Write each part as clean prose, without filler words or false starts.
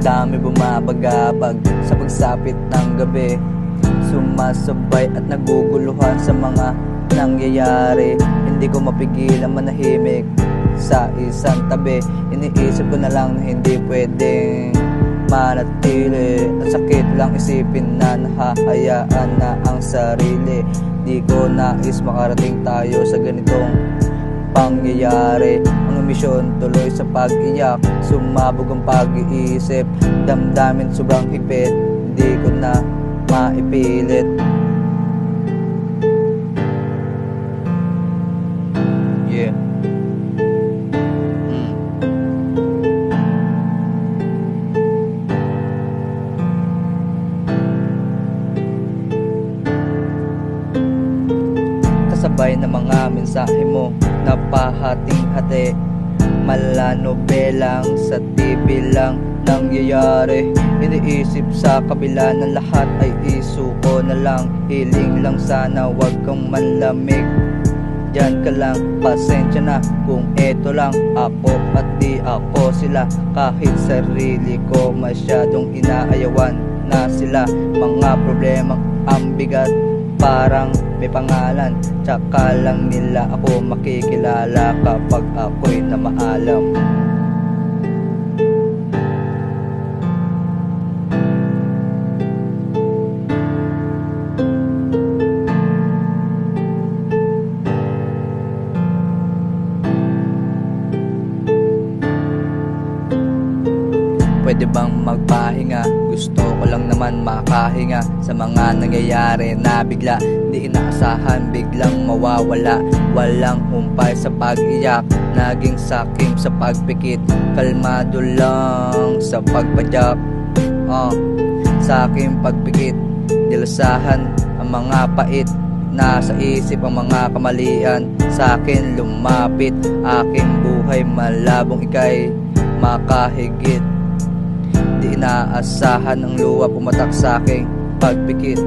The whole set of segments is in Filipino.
dami bumabagabag sa pagsapit ng gabi, sumasabay at naguguluhan sa mga nangyayari. Hindi ko mapigilan manahimik sa isang tabi. Iniisip ko na lang na hindi pwedeng manatili. Ang sakit lang isipin na nahahayaan na ang sarili. Di ko nais makarating tayo sa ganitong pangyayari. Ang misyon tuloy sa pag-iyak, sumabog ang pag-iisip, damdamin sobrang higpit, di ko na maipilit. Yeah. Kasabay na mga mensahe mo na pahating-hati, malanobelang sa TV lang nangyayari. Iniisip sa kabila ng lahat ay isuko na lang. Hiling lang sana wag kang manlamig, diyan ka lang, pasensya na kung eto lang ako at di ako sila. Kahit sarili ko masyadong inaayawan na sila. Mga problemang ang bigat, parang may pangalan, tsaka lang nila ako makikilala kapag ako'y na maalam. Pwede bang magpahinga? Gusto ko lang naman makahinga sa mga nangyayari na bigla, di inaasahan, biglang mawawala. Walang humpay sa pag-iyak, naging sakim sa pagpikit, kalmado lang sa pagpadyak. Sa aking pagpikit, dilasahan ang mga pait, nasa isip ang mga kamalian. Sa akin lumapit, aking buhay malabong ika'y makahigit. Di inaasahan ang luha pumatak sa aking pagpikit.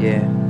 Yeah.